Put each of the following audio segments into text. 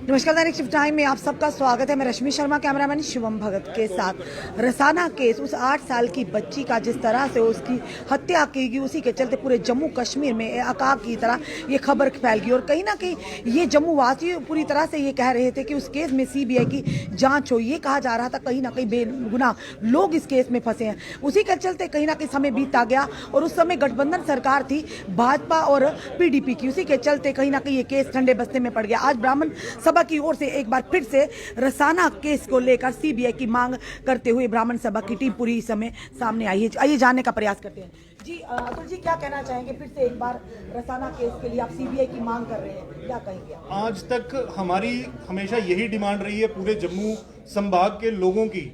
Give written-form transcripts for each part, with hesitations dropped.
नमस्कार, दैनिक shift time में आप सबका स्वागत है। मैं रश्मि शर्मा, कैमरामैन शिवम भगत के साथ। रसाना केस, उस 8 साल की बच्ची का जिस तरह से उसकी हत्या की गई, उसी के चलते पूरे जम्मू कश्मीर में आकाश की तरह ये खबर फैल गई और कहीं ना कहीं ये जम्मू वासी पूरी तरह से ये कह रहे थे कि उस केस में सीबीआई की जांच हो। ये कहा जा रहा था कहीं ना कहीं बेगुनाह लोग इस केस में फंसे हैं। उसी के चलते कहीं ना कहीं समय बीतता गया और उस समय गठबंधन सरकार थी भाजपा और पीडीपी की। उसी के चलते कहीं ना कहीं ये केस ठंडे बस्ते में पड़ गया। आज ब्राह्मण सभा की ओर से एक बार फिर से रसाना केस को लेकर सीबीआई की मांग करते हुए ब्राह्मण सभा की टीम पूरी समय सामने आई है। आइए जानने का प्रयास करते हैं। जी अतुल जी, क्या कहना चाहेंगे? फिर से एक बार रसाना केस के लिए आप सीबीआई की मांग कर रहे हैं, क्या कहेंगे? आज तक हमारी हमेशा यही डिमांड रही है पूरे जम्मू संभाग के लोगों की,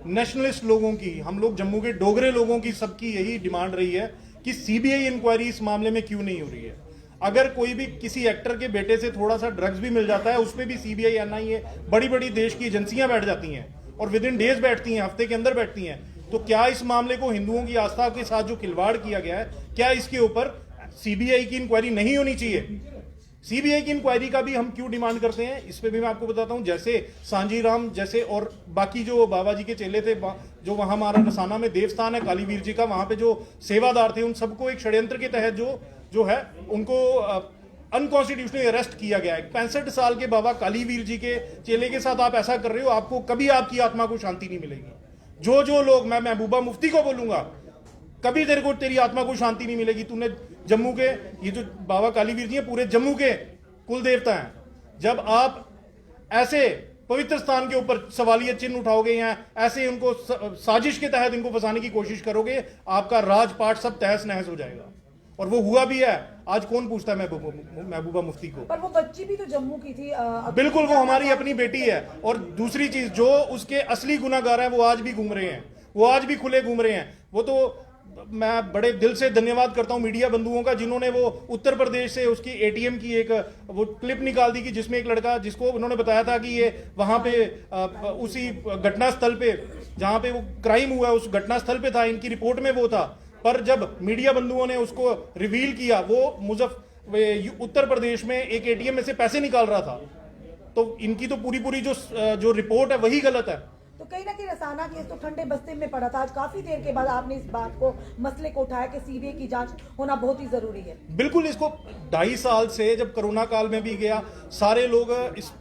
नेशनलिस्ट लोगों की, हम लोग जम्मू के डोगरे लोगों की, सबकी यही डिमांड रही है कि सीबीआई इंक्वायरी इस मामले में क्यों नहीं हो रही है। अगर कोई भी किसी एक्टर के बेटे से थोड़ा सा ड्रग्स भी मिल जाता है, उस पर भी सीबीआई एनआईए बड़ी बड़ी देश की एजेंसियां बैठ जाती हैं और विद इन डेज बैठती हैं, हफ्ते के अंदर बैठती हैं। तो क्या इस मामले को हिंदुओं की आस्था के साथ जो खिलवाड़ किया गया है, क्या इसके ऊपर सीबीआई की इंक्वायरी नहीं होनी चाहिए? सीबीआई की इंक्वायरी का भी हम क्यों डिमांड करते हैं, इस पे भी मैं आपको बताता हूं। जैसे सांजी राम जैसे और बाकी जो बाबा जी के चेले थे, जो वहां हमारा रसाना में देवस्थान है कालीवीर जी का, वहां पे जो सेवादार थे, उन सबको एक षड्यंत्र के तहत जो है उनको अनकॉन्स्टिट्यूशनली अरेस्ट किया गया है। 65 साल के बाबा कालीवीर जी के चेले के साथ आप ऐसा कर रहे हो, आपको कभी आपकी आत्मा को शांति नहीं मिलेगी। जो लोग, मैं महबूबा मुफ्ती को बोलूंगा, कभी तेरे को तेरी आत्मा को शांति नहीं मिलेगी। तूने जम्मू के, ये जो बाबा कालीवीर जी हैं पूरे जम्मू के कुल देवता हैं, जब आप ऐसे पवित्र स्थान के ऊपर सवालिया चिन्ह उठाओगे या ऐसे उनको साजिश के तहत इनको फंसाने की कोशिश करोगे, आपका राजपाट सब तहस नहस हो जाएगा। और वो हुआ भी है। आज कौन पूछता है महबूबा मुफ्ती को? पर वो बच्ची भी तो जम्मू की थी। बिल्कुल, वो हमारी अपनी बेटी है। और दूसरी चीज, जो उसके असली गुनाहगार हैं वो आज भी घूम रहे हैं, वो आज भी खुले घूम रहे हैं। वो तो मैं बड़े दिल से धन्यवाद करता हूं मीडिया बंधुओं का, जिन्होंने वो उत्तर प्रदेश से उसकी एटीएम की एक वो क्लिप निकाल दी कि जिसमें एक लड़का, जिसको उन्होंने बताया था कि ये वहां पे उसी घटना स्थल पे जहां पे वो क्राइम हुआ है उस घटना स्थल पे था, इनकी रिपोर्ट में वो था। पर जब मीडिया बंधुओं ने उसको रिवील किया, वो उत्तर प्रदेश में एक एटीएम में से पैसे निकाल रहा था। तो इनकी तो पूरी जो रिपोर्ट है वही गलत है। तो कहीं ना कहीं रसाना केस तो ठंडे बस्ते में पड़ा था। आज काफी देर के बाद आपने इस बात को, मसले को उठाया कि सीबीआई की जांच होना बहुत ही जरूरी है। बिल्कुल, इसको 2.5 साल से, जब कोरोना काल में भी गया, सारे लोग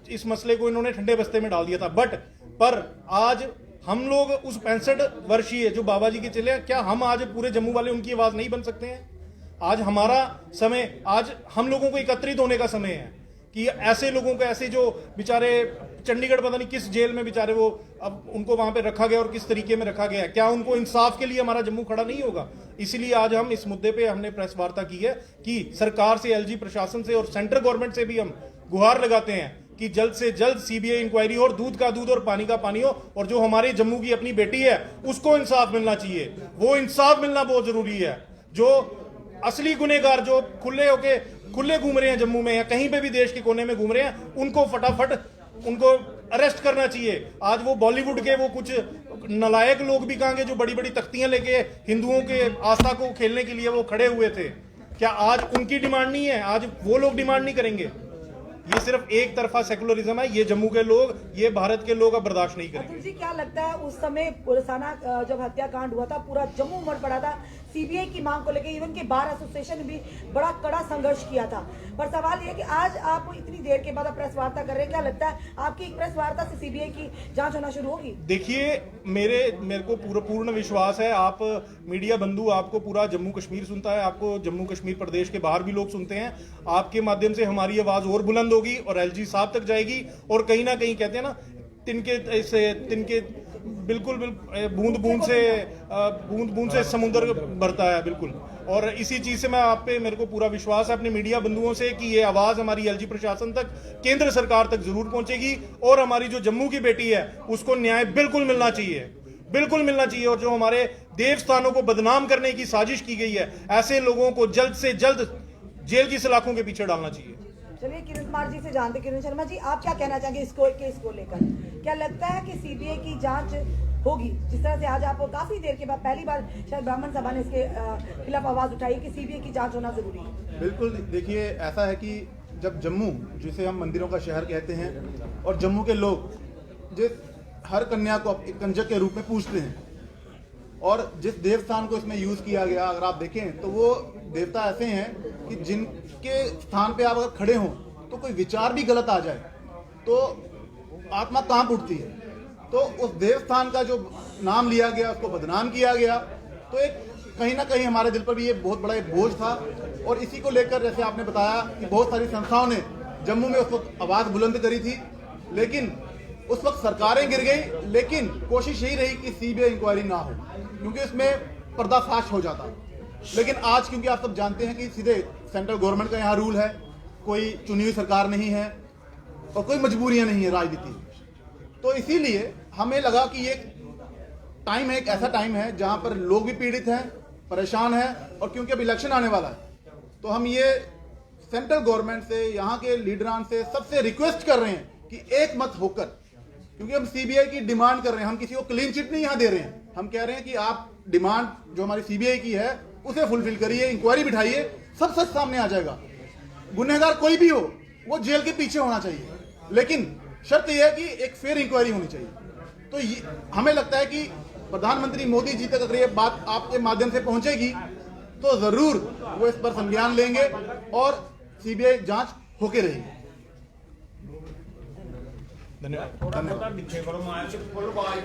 इस मसले को इन्होंने ठंडे बस्ते में डाल दिया था। पर आज हम लोग उस 65 वर्षीय जो बाबा जी के चले, क्या हम आज पूरे जम्मू वाले उनकी आवाज नहीं बन सकते हैं? आज हमारा समय, आज हम लोगों को एकत्रित होने का समय है कि ऐसे लोगों को, ऐसे जो बेचारे चंडीगढ़ पता नहीं किस जेल में बेचारे वो अब उनको वहां पे रखा गया और किस तरीके में रखा गया, क्या उनको इंसाफ के लिए हमारा जम्मू खड़ा नहीं होगा? इसीलिए आज हम इस मुद्दे पे हमने प्रेस वार्ता की है कि सरकार से, एलजी प्रशासन से और सेंट्रल गवर्नमेंट से भी हम गुहार लगाते हैं कि जल्द से जल्द सीबीआई इंक्वायरी हो और दूध का दूध और पानी का पानी हो। और जो हमारे जम्मू की अपनी बेटी है उसको इंसाफ मिलना चाहिए। वो इंसाफ मिलना बहुत जरूरी है। जो असली गुनहगार जो खुले घूम रहे हैं जम्मू में या कहीं पे भी देश के कोने में घूम रहे हैं, उनको फटाफट उनको अरेस्ट करना चाहिए। आज वो बॉलीवुड के वो कुछ नालायक लोग भी कहेंगे जो बड़ी बड़ी तख्तियां लेके हिंदुओं के आस्था को खेलने के लिए वो खड़े हुए थे, क्या आज उनकी डिमांड नहीं है? आज वो लोग डिमांड नहीं करेंगे? ये सिर्फ एक तरफा सेकुलरिज्म है। ये जम्मू के लोग, ये भारत के लोग अब बर्दाश्त नहीं करेंगे। अतुल जी, क्या लगता है उस समय रसाना जब हत्याकांड हुआ था, पूरा जम्मू उमड़ पड़ा था सीबीआई की मांग को लेकर, इवन के बार एसोसिएशन ने भी बड़ा कड़ा संघर्ष किया था। पर सवाल ये है कि आज आप इतनी देर के बाद प्रेस वार्ता कर रहे हैं, क्या लगता है आपकी एक प्रेस वार्ता से सीबीआई की जांच होना शुरू होगी? देखिए, मेरे को पूर्ण विश्वास है, आप मीडिया बंधु, आपको पूरा जम्मू कश्मीर सुनता है, आपको जम्मू कश्मीर प्रदेश के बाहर भी लोग सुनते हैं। आपके माध्यम से हमारी आवाज और बुलंद होगी और एलजी साहब तक जाएगी। और कहीं ना कहीं कहते हैं ना, तिनके बिल्कुल बूंद बूंद से समुद्र भरता है। बिल्कुल, और इसी चीज से मेरे को पूरा विश्वास है अपने मीडिया बंधुओं से कि ये आवाज हमारी एलजी प्रशासन तक, केंद्र सरकार तक जरूर पहुंचेगी और हमारी जो जम्मू की बेटी है उसको न्याय बिल्कुल मिलना चाहिए, बिल्कुल मिलना चाहिए। और जो हमारे देवस्थानों को बदनाम करने की साजिश की गई है, ऐसे लोगों को जल्द से जल्द जेल की सलाखों के पीछे डालना चाहिए। चलिए किरण कुमार जी से जानते। किरण शर्मा जी, आप क्या कहना चाहेंगे इस केस को लेकर? क्या लगता है कि सीबीआई की जांच होगी? जिस तरह से आज आपको काफी देर के बाद पहली बार शायद ब्राह्मण सभा ने इसके खिलाफ आवाज उठाई कि सीबीआई की जांच होना जरूरी है। बिल्कुल, देखिए ऐसा है कि जब जम्मू, जिसे हम मंदिरों का शहर कहते हैं, और जम्मू के लोग जिस हर कन्या को एक कंजक के रूप में पूजते हैं, और जिस देवस्थान को इसमें यूज किया गया, अगर आप देखें तो वो देवता ऐसे हैं कि जिनके स्थान पे आप अगर खड़े हों तो कोई विचार भी गलत आ जाए तो आत्मा कांप उठती है। तो उस देवस्थान का जो नाम लिया गया, उसको बदनाम किया गया, तो एक कहीं ना कहीं हमारे दिल पर भी ये बहुत बड़ा एक बोझ था। और इसी को लेकर जैसे आपने बताया कि बहुत सारी संस्थाओं ने जम्मू में उस वक्त आवाज़ बुलंद करी थी, लेकिन उस वक्त सरकारें गिर गई, लेकिन कोशिश यही रही कि सीबीआई इंक्वायरी ना हो, क्योंकि उसमें पर्दाफाश हो जाता। लेकिन आज क्योंकि आप सब जानते हैं कि सीधे सेंट्रल गवर्नमेंट का यहाँ रूल है, कोई चुनी हुई सरकार नहीं है और कोई मजबूरियां नहीं है राजनीति, तो इसीलिए हमें लगा कि ये टाइम है, एक ऐसा टाइम है जहां पर लोग भी पीड़ित हैं, परेशान हैं, और क्योंकि अब इलेक्शन आने वाला है तो हम ये सेंट्रल गवर्नमेंट से, यहाँ के लीडरान से, सबसे रिक्वेस्ट कर रहे हैं कि एक मत होकर, क्योंकि हम सीबीआई की डिमांड कर रहे हैं, हम किसी को क्लीन चिट नहीं यहाँ दे रहे हैं, हम कह रहे हैं कि आप डिमांड जो हमारी सीबीआई की है उसे फुलफिल करिए, इंक्वायरी बिठाइए, सब सच सामने आ जाएगा। गुनहगार कोई भी हो वो जेल के पीछे होना चाहिए, लेकिन शर्त यह है कि एक फेयर इंक्वायरी होनी चाहिए। तो हमें लगता है कि प्रधानमंत्री मोदी जी तक अगर ये बात आपके माध्यम से पहुंचेगी तो जरूर वो इस पर संज्ञान लेंगे और सीबीआई जांच होके रहेगी।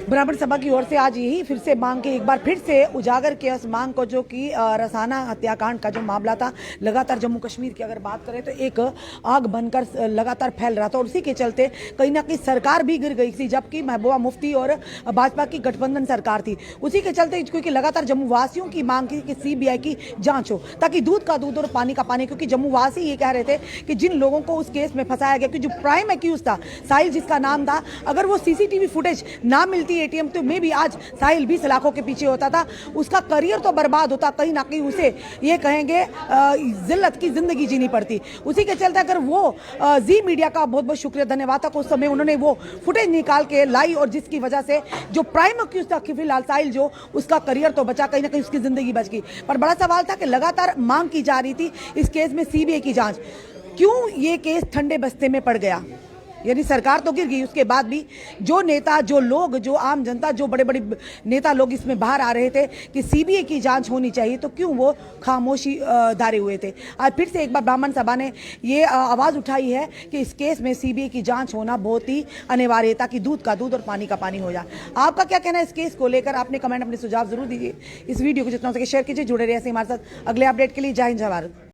ब्राह्मण सभा की ओर से आज यही फिर से मांग के एक बार फिर से उजागर किया उस मांग को, जो कि रसाना हत्याकांड का जो मामला था, लगातार जम्मू कश्मीर की अगर बात करें तो एक आग बनकर लगातार फैल रहा था, और उसी के चलते कहीं ना कहीं सरकार भी गिर गई थी, जबकि महबूबा मुफ्ती और भाजपा की गठबंधन सरकार थी। उसी के चलते क्योंकि लगातार जम्मू वासियों की मांग थी कि सीबीआई की जांच हो, ताकि दूध का दूध और पानी का पानी, क्योंकि जम्मू वासी ये कह रहे थे कि जिन लोगों को उस केस में फंसाया गया, कि जो प्राइम एक्यूज था साहिल जिसका नाम था, अगर वो सीसीटीवी फुटेज ना मिलती एटीएम तो मे भी आज साहिल भी सलाखों के पीछे होता था, उसका करियर तो बर्बाद होता, कहीं ना कहीं उसे ये कहेंगे जिल्लत की जिंदगी जीनी पड़ती। उसी के चलते अगर वो जी मीडिया का बहुत बहुत शुक्रिया, धन्यवाद था, उस समय उन्होंने वो फुटेज निकाल के लाई, और जिसकी वजह से जो प्राइम एक्यूज था फिलहाल साहिल, जो उसका करियर तो बचा, कहीं ना कहीं उसकी जिंदगी बच गई। पर बड़ा सवाल था कि लगातार मांग की जा रही थी इस केस में सीबीआई की जांच, क्यों ये केस ठंडे बस्ते में पड़ गया? यानी सरकार तो गिर गई, उसके बाद भी जो नेता, जो लोग, जो आम जनता, जो बड़े बड़े नेता लोग इसमें बाहर आ रहे थे कि सीबीआई की जांच होनी चाहिए, तो क्यों वो खामोशी धारे हुए थे? आज फिर से एक बार ब्राह्मण सभा ने ये आवाज़ उठाई है कि इस केस में सीबीआई की जांच होना बहुत ही अनिवार्य है, ताकि दूध का दूध और पानी का पानी हो जाए। आपका क्या कहना है इस केस को लेकर? आपने कमेंट, अपने सुझाव जरूर दीजिए। इस वीडियो को जितना हो सके शेयर कीजिए, जुड़े रहिए हमारे साथ अगले अपडेट के लिए। जय हिंद, जय भारत।